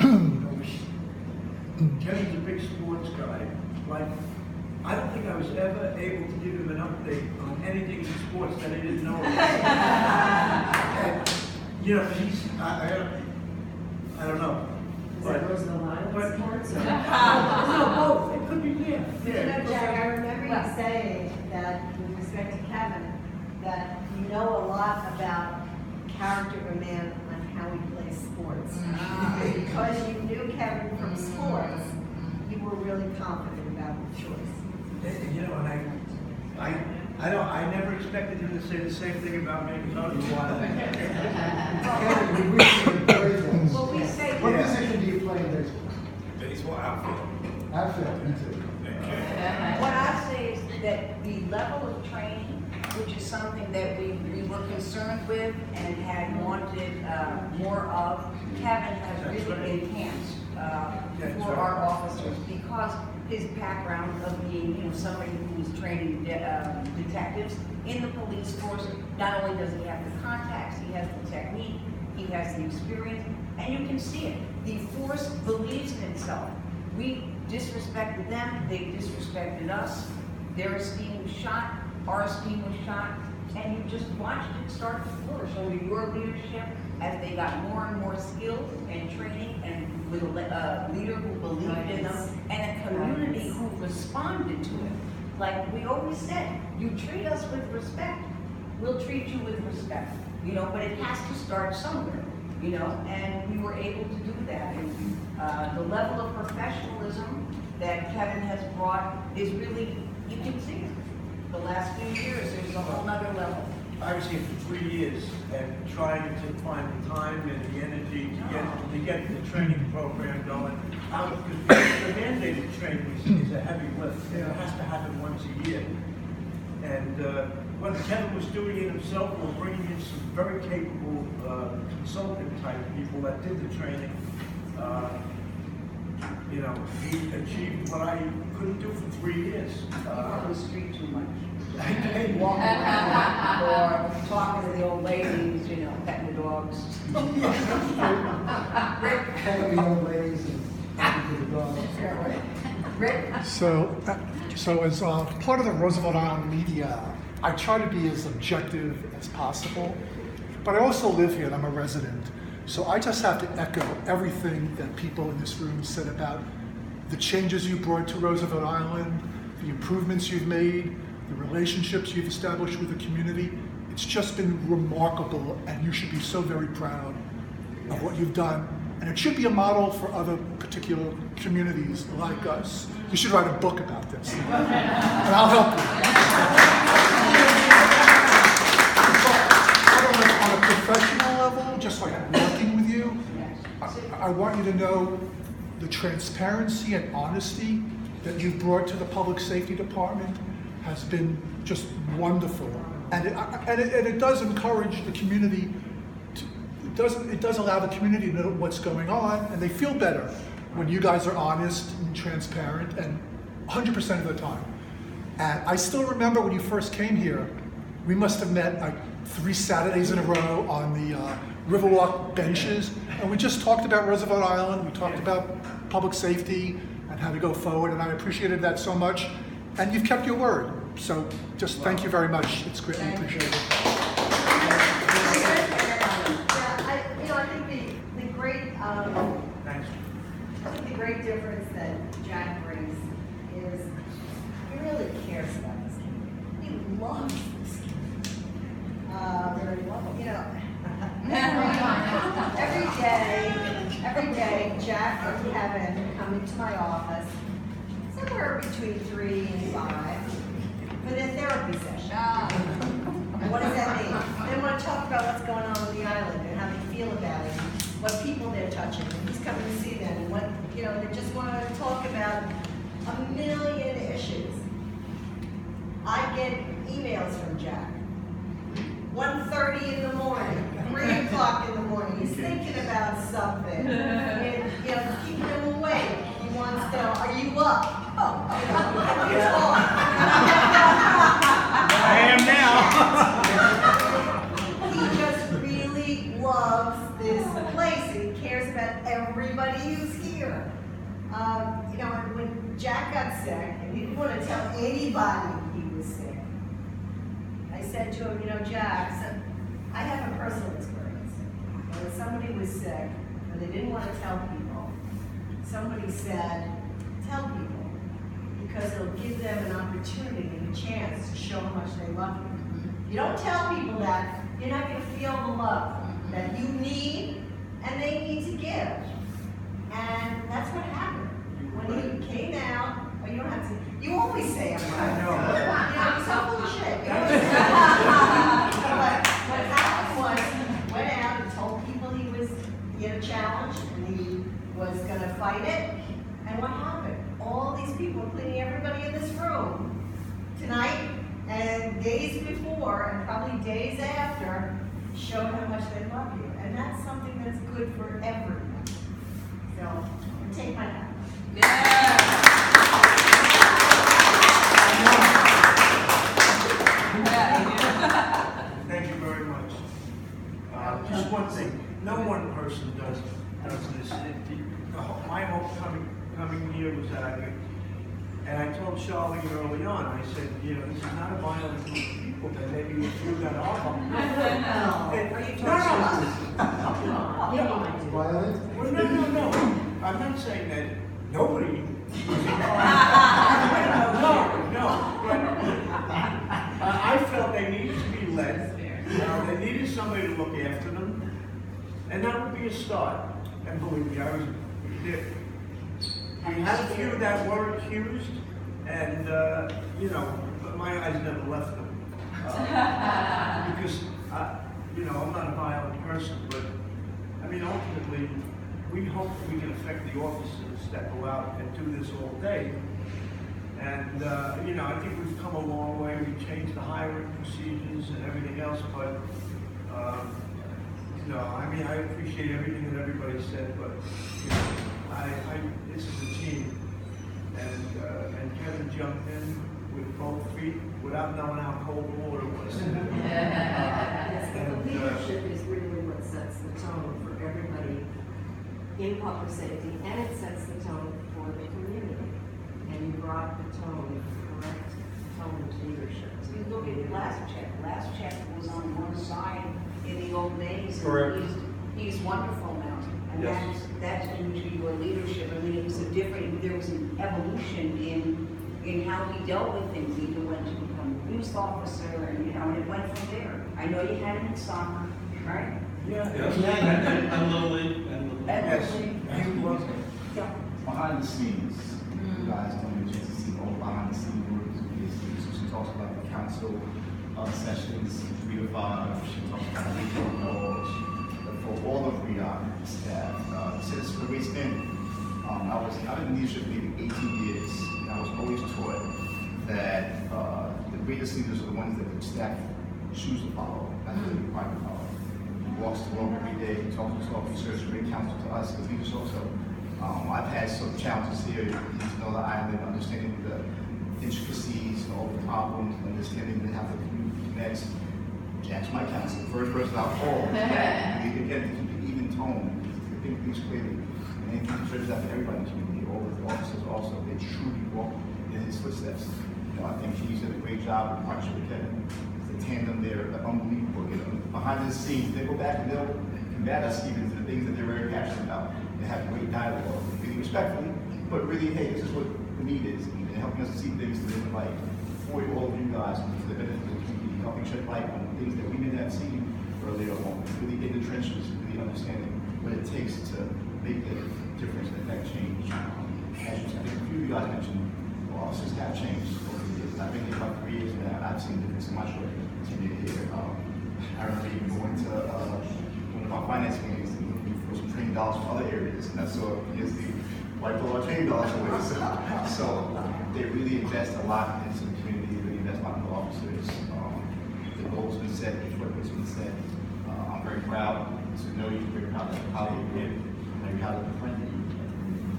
You know, Kevin's a big sports guy. Like, I don't think I was ever able to give him an update on anything in sports that he didn't know about. And, you know, I don't know. Is that Roosevelt Island sports? No, both. It could be, yeah. You know, Jack, I remember you saying that with respect to Kevin, that you know a lot about character of a man on how he plays sports. Because you knew Kevin from sports, you were really confident about the choice. You know, and I never expected him to say the same thing about me. Kevin, you recently played this. Well, we say. What position do you play in baseball? Baseball outfield. Outfield, me too. What I say is that the level of training, which is something that we were concerned with and had wanted more of, Kevin has really enhanced for our officers because his background of being, you know, somebody who was training detectives in the police force. Not only does he have the contacts, he has the technique, he has the experience, and you can see it. The force believes in itself. We disrespected them, they disrespected us. Their esteem was shot, our esteem was shot, and you just watched it start to flourish under your leadership as they got more and more skilled and training, and with a leader who believed in them and a community who responded to it. Like we always said, you treat us with respect, we'll treat you with respect, you know, but it has to start somewhere, you know, and we were able to do that. And the level of professionalism that Kevin has brought is really, you can see it. The last few years, there's a whole nother level. I was here for 3 years and trying to find the time and the energy to get the training program going. Because the mandated training is a heavy lift. It has to happen once a year. And when Kevin was doing it himself, we were bringing in some very capable consultant type people that did the training. You know, he achieved what I couldn't do for 3 years. On the street too much. Walking around or talking to the old ladies, you know, petting the dogs. Petting the old ladies and talking to the dogs. Rick? So as part of the Roosevelt Island media, I try to be as objective as possible, but I also live here and I'm a resident. So I just have to echo everything that people in this room said about the changes you brought to Roosevelt Island, the improvements you've made, the relationships you've established with the community. It's just been remarkable, and you should be so very proud of what you've done. And it should be a model for other particular communities like us. You should write a book about this, and I'll help you. On a professional level, just like working with you, I want you to know the transparency and honesty that you've brought to the Public Safety Department has been just wonderful, and it does encourage the community. It does allow the community to know what's going on, and they feel better when you guys are honest and transparent, and 100% of the time. And I still remember when you first came here, we must have met like 3 Saturdays in a row on the Riverwalk benches, and we just talked about Roosevelt Island. We talked about public safety and how to go forward, and I appreciated that so much. And you've kept your word, so just thank you very much. It's greatly appreciated. I think the great, Thanks. I think the great difference that Jack brings is he really cares about this kid. He loves this kid. You know, every day, Jack and Kevin come into my office somewhere between 3 and 5 for their therapy session. What does that mean? They want to talk about what's going on the island and how they feel about it, what people they're touching, and who's coming to see them, and what, you know, they just want to talk about a million issues. I get emails from Jack. 1:30 in the morning, 3 o'clock in the morning, he's thinking about something. And, you know, keeping him awake. He wants to know, are you up? Oh, you know, can you talk? I am now. He just really loves this place, and he cares about everybody who's here. You know, when Jack got sick, and he didn't want to tell anybody he was sick, I said to him, you know, Jack, I have a personal experience. When somebody was sick, and they didn't want to tell people, somebody said, tell people, because it'll give them an opportunity and a chance to show how much they love you. You don't tell people that, you're not gonna feel the love that you need and they need to give. And that's what happened. When he came out, oh, you don't have to, you always say I'm right. I know. You know, you're so full of shit. You always say But what happened was, he went out and told people he had a challenge and he was gonna fight it. And what happened? All these people, including everybody in this room, tonight and days before and probably days after, showed how much they love you. And that's something that's good for everyone. So, take my hat. Thank you very much. Just one thing, no one person does this. My whole coming year was that I could, and I told Charlie early on, I said, you know, this is not a violent group of people, that maybe a few that are violent. Are you talking Violent? Well, no. I'm not saying that nobody. No. But I felt they needed to be led. They needed somebody to look after them, and that would be a start. And believe me, I was there. We had a few that were accused, and but my eyes never left them because I'm not a violent person, but I mean ultimately we hope we can affect the officers that go out and do this all day. And I think we've come a long way. We've changed the hiring procedures and everything else, but I appreciate everything that everybody said, but this is a team, and Kevin jumped in with both feet without knowing how cold water was. The leadership is really what sets the tone for everybody in public safety, and it sets the tone for the community. And you brought the tone, the correct tone to leadership. So you look at last check was on one side in the old days. and Correct. He's wonderful now. And Yes. that's due to your leadership. I mean, there was an evolution in how he dealt with things. He went to become a police officer, and it went from there. I know you had him in soccer, right? Yeah. Yes, and Little League, and Yes. And- You was. Yeah. Behind the scenes, you guys don't get to see all behind the scenes work. She talks about the council sessions, 3 to 5. She talks about the laws for all of RIRA staff. Since the way standing, I've been in leadership maybe 18 years, and I was always taught that the greatest leaders are the ones that the staff choose to follow, not the required to follow. He walks to work every day, he talks to officers, great counsel to us as leaders also. I've had some challenges here in Roosevelt Island, understanding the intricacies and all the problems, understanding how the community connects. Jack's my counsel, the first person I'll call. Again, to keep an even tone, to think things clearly. And then keep the that for everybody in the community, all of the officers also, they truly walk in his footsteps. I think he's done a great job in partnership with Kevin. The tandem there, unbelievable. Behind the scenes, they go back and they'll combat us even to the things that they're very passionate about. They have great dialogue, really respectfully, but really, hey, this is what the need is, and helping us to see things that they like. For all of you guys, for the benefit of the community, helping shed light on things that we may not see earlier on, really in the trenches, really understanding what it takes to make the difference and affect change. As I think a few of you guys mentioned, officers have changed over the years. I've been here about 3 years now, and I've seen difference in my short tenure here. I remember even going to one of our finance meetings and looking for some training dollars from other areas, and I saw here's the white collar training dollars away. So they really invest a lot into the community, they really invest a lot in the officers. The goal's been set, the work has been set. I'm very proud to know you, very proud of how you did, and very proud of the friend you.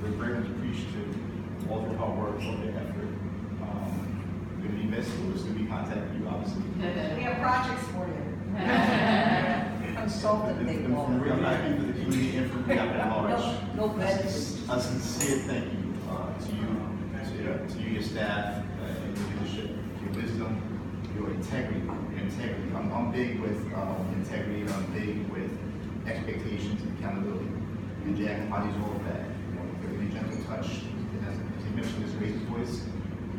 We're very much appreciative of all their hard work, all their effort. We're going to be missed, we'll still be contacting you, obviously. We have projects for you. Consultant, they call From it. real life, for the community and from Riyadh at large. No benefits. A sincere thank you to you, your staff, and your leadership, your wisdom, your integrity. I'm big with integrity, and I'm big with expectations and accountability. And Jack embodies all of that. A really gentle touch. As he mentioned, his raised voice.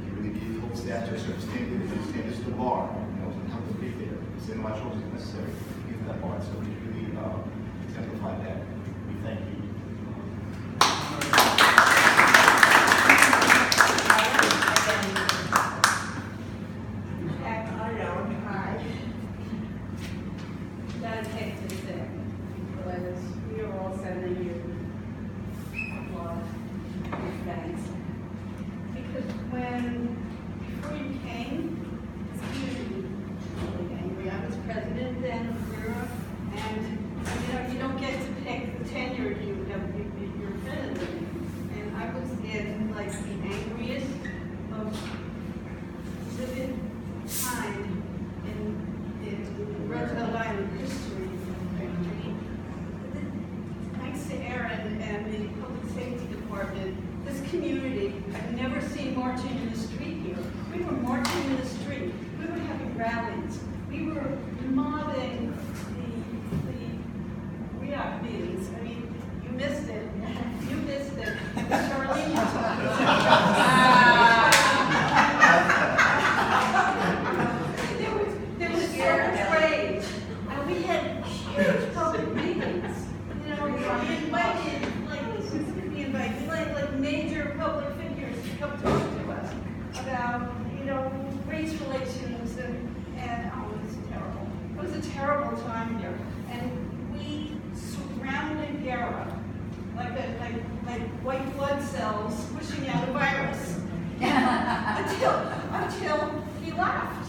He really gave full staff to a certain standard, and standards to the bar. It's a couple of big there. marching in the street here. We were marching in the street. We were having rallies. We were mobbing the RIRA meetings. I mean, you missed it. You missed it. Charlene there was so much rage. And we had huge public meetings. You know, we invited, like major public figures to come talk to us about, you know, race relations and oh, it was terrible. It was a terrible time here. And we surrounded Gara like white blood cells pushing out a virus until he left.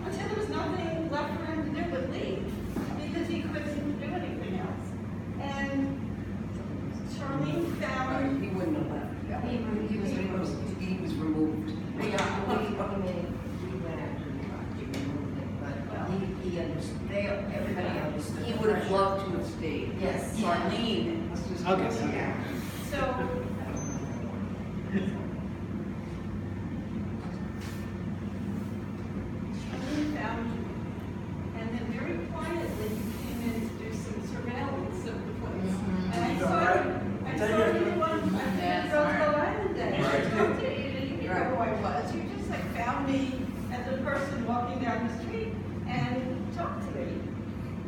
Until there was nothing left for him to do but leave because he couldn't do anything else. And Charlene found He wouldn't have left. He was removed. He was removed. We went after he removed it, but he understood, everybody understood. He would have loved to have stayed. Yes. Charlene was just. Okay. so Charlene found you. And then very quietly you came in to do some surveillance of the place. And I saw you on Roosevelt Island Day. I talked to you, you didn't know who I was. You just like found me as a person walking down the street and talked to me.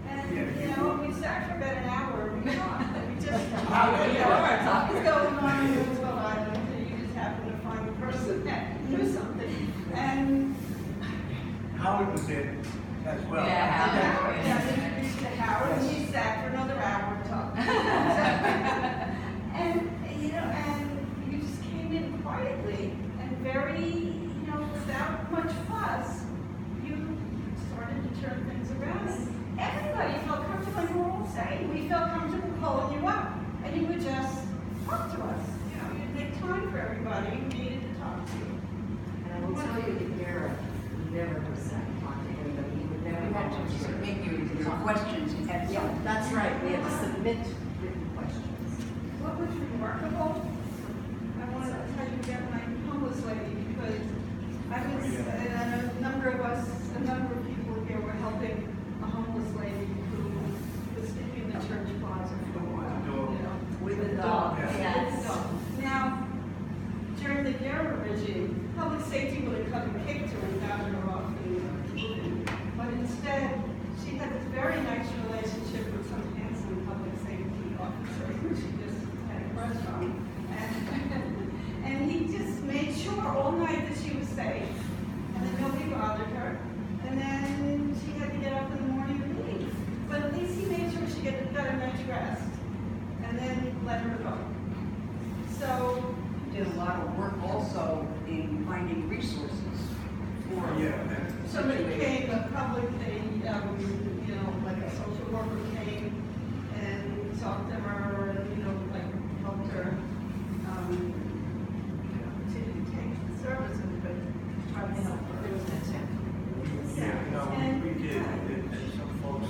And, you know, we sat for about an hour and we talked. And we just, what was going on in Roosevelt Island, and you just happened to find a person that knew something. And Howard was in as well. I introduced to Howard, and we sat for another hour talking. And, you know, and you just came in quietly and very, you know, without much fuss, you started to turn things around. And everybody felt comfortable, and we were all saying, we felt comfortable calling you up. And you would just talk to us. You know, you'd make time for everybody who needed to talk to you. And I will tell you that Gara never was sat and talked to anybody. He would never We had talk to to make your questions and have Yeah, some. that's right. We had to submit written questions. What was remarkable, I want to tell you about my homeless lady because I was, and a number of people here were helping a homeless lady who was sleeping in the church closet for a while. You know, With a dog. With a dog. Now, during the RIRA regime, public safety would have come and kicked her and gotten her off the movie. But instead, she had this very nice relationship with some handsome public safety officer who she just had a crush on. And he just made sure all night that she was safe and that nobody bothered her. And then she had to get up in the morning and leave. But at least he made sure she got a night's rest and then let her go. So, Did a lot of work also in finding resources for. Yeah. somebody came, a public thing, you know, like a social worker came and talked to her, and, you know, like helped her, you know, to take the services, but tried to help her. There was an attempt. Yeah, no, And- we did, and some folks,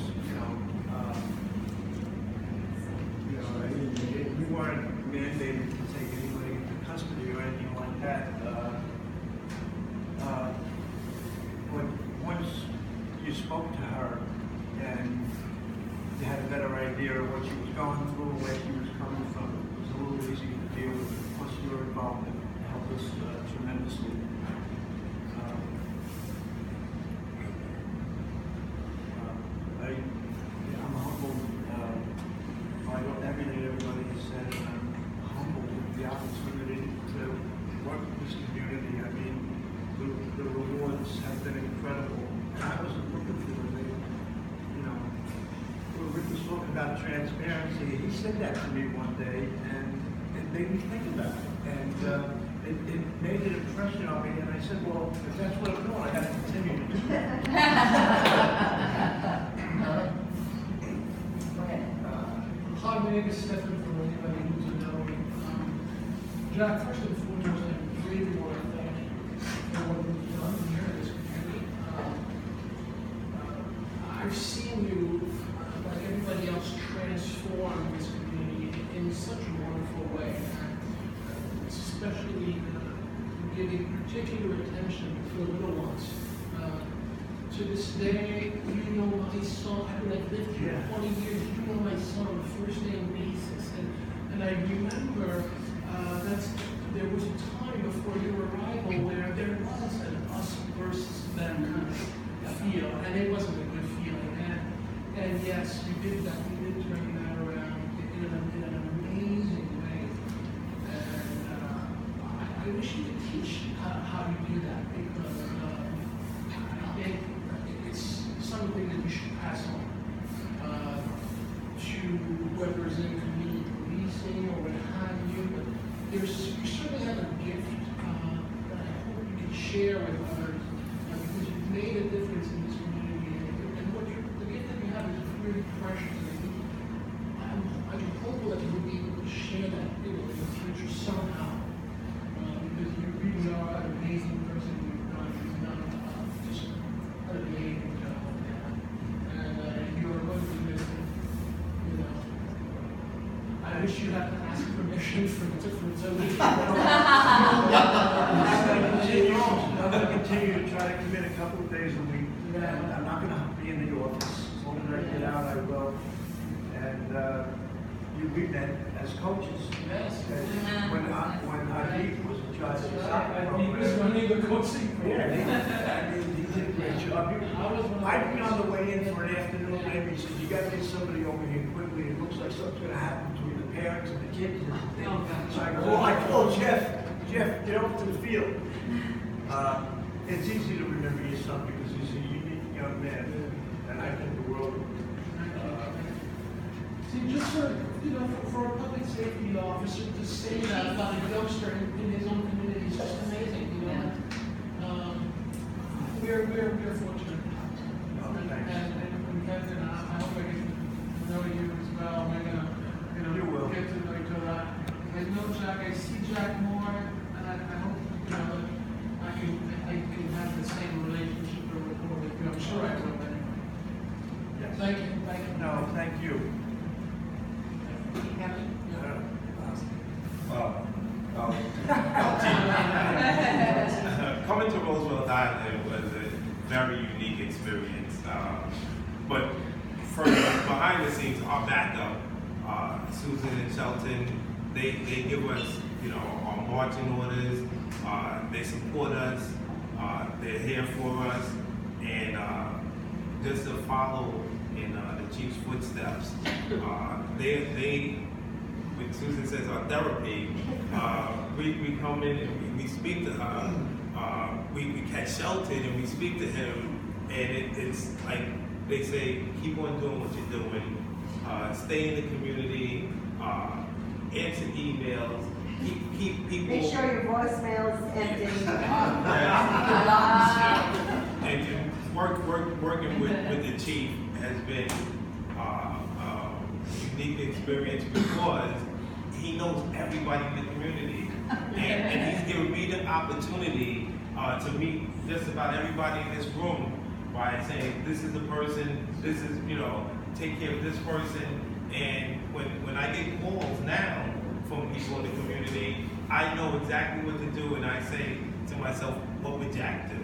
we weren't mandated to take anybody into custody or anything like that. But once you spoke to her and you had a better idea of what she was going through, where she was coming from, it was a little easier to deal with. Plus, your involvement helped us tremendously. I'm humbled by everything everybody has said, and I'm humbled with the opportunity to work with this community. I mean, the rewards have been incredible. And I wasn't looking for it. Rick was talking about transparency. He said that to me one day, and it made me think about it. And it made an impression on me, and I said, well, if that's what I'm doing, I got to continue to do that. Go ahead. Hi, my name is Stefan from anybody who doesn't know me. Jack, first and foremost, I really want to thank you for what you've done here in this community. I've seen you, like everybody else, transform this community in such a wonderful way. Especially giving particular attention to the little ones. To this day, you know my son, I've been lived here 20 years, you know my son, first name basis. And I remember there was a time before your arrival where there was an us versus them kind of feel, and it wasn't a good feeling. And yes, you did that, you did turn that around in an amazing way. And I wish you could teach how you do that, because I think it's something that you should pass on to whoever is in community policing or what have you. But you certainly have a gift that I hope you can share with others, because you've made a difference in this community. And the gift that you have is really precious. And I'm hopeful that you will be able to share that in the future somehow, because you really are an amazing person. You've done just an amazing job. And you're going to be missing. I wish you had to ask permission for different zones. I'm going to continue to try to come in a couple of days a week. And I'm not going to be in the office. As long as I get out, I will. And we met as coaches. Yes. And when Hadid was in charge of the soccer He was program. running the coaching program. Yeah, he did a great job. I'd be on the way in for an afternoon, maybe he said, you got to get somebody over here quickly. It looks like something's going to happen between the parents and the kids. So I go, oh, Jeff, get over to the field. It's easy to remember your son because he's a unique young man, and I think the world. See, just for a public safety officer to say that about a youngster in his own community is just amazing, We're fortunate. And Captain, I hope I get to know you as well. We're gonna, You will. get to know each other. I know Jack, I see Jack more, and I hope, I can have the same relationship with you. I'm sure I will, anyway. Yes. Thank you. No, thank you. Coming to Roosevelt Island was a very unique experience. But further behind the scenes, our backup, Susan and Shelton, they give us, our marching orders. They support us. They're here for us, and just to follow in the chief's footsteps. They when Susan says our therapy, we come in and we speak to her. We catch Shelton and we speak to him, and it's like they say, keep on doing what you're doing, stay in the community, answer emails, keep people. Make sure your voicemail is empty. And working with the chief has been a unique experience because he knows everybody in the community, and he's given me the opportunity to meet just about everybody in this room by saying, this is the person, this is, take care of this person. And when I get calls now from people in the community, I know exactly what to do, and I say to myself, what would Jack do?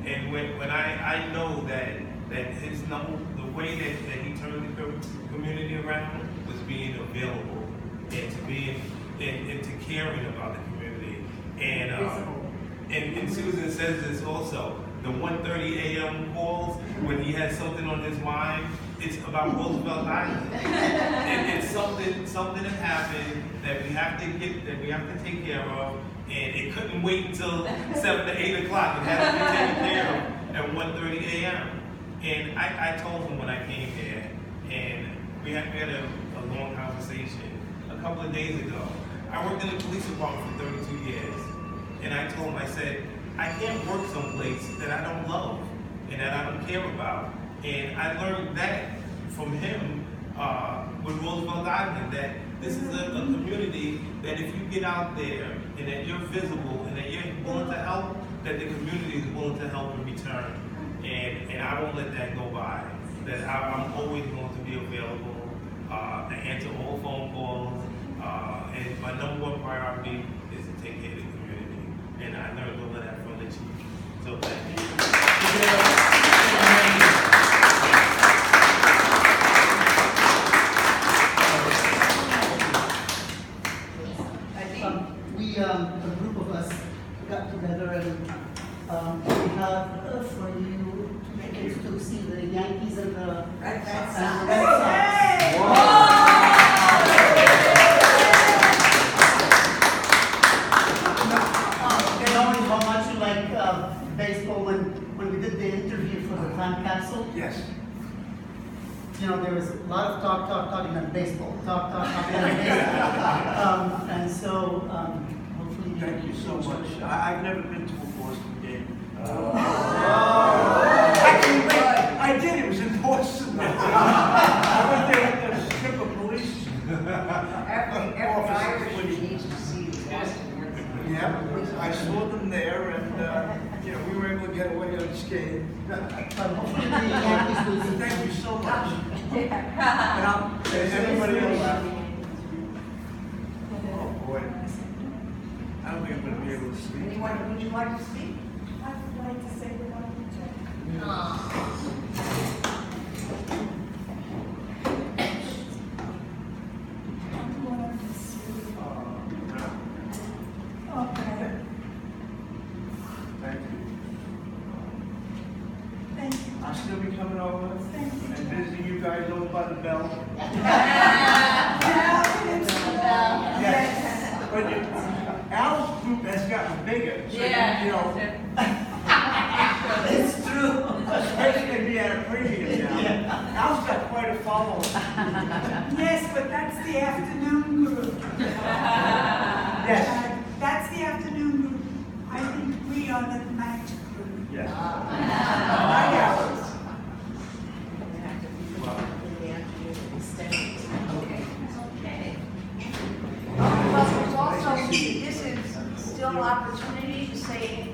And when I know that his number, the way that he turned the community around was being available and to being and to caring about the community. And Susan says this also. The 1:30 a.m. calls when he has something on his mind, it's about Roosevelt Island. And it's something that happened that we have to take care of, and it couldn't wait until 7 to 8 o'clock. It had to be taken care of at 1:30 a.m. And I told him when I came here, and we had a long conversation a couple of days ago. I worked in the police department for 32 years, and I told him, I said, I can't work someplace that I don't love and that I don't care about. And I learned that from him with Roosevelt Island, that this is a community that if you get out there and that you're visible and that you're willing to help, that the community is willing to help in return. And I won't let that go by. That I'm always going to be available, I answer all phone calls, and my number one priority is to take care of the and I learned all of that from the chief. So thank you. A group of us got together and we have for you tickets to see the Yankees and the Red Sox. Knowing how much you like baseball, when we did the interview for the time capsule, Yes. you know, there was a lot of talking on baseball, talking on baseball. And so, hopefully. Thank you so much. I've never been to a Boston game. I did, it was in Boston. I went there with the strip of police. Every Irish needs to see the Boston. Yeah, I saw them there and, you know, we were able to get away unscathed. Hopefully the Yankees will see. Thank you so much. Yeah. And everybody else. Oh, boy. I don't think I'm gonna be able to sleep. Anyone, would you like to speak? I would like to say goodbye to Jack. I'm going to sleep. Okay. Thank you. Thank you. I'll still be coming over Thank you. and visiting you guys over by the bell. Yes. But Al's group has gotten bigger. So, you know, It's true. especially me at a premium now. Al's got quite a following. Yes, but that's the afternoon group. Yes. That's the afternoon group. I think we are the night group. Yes.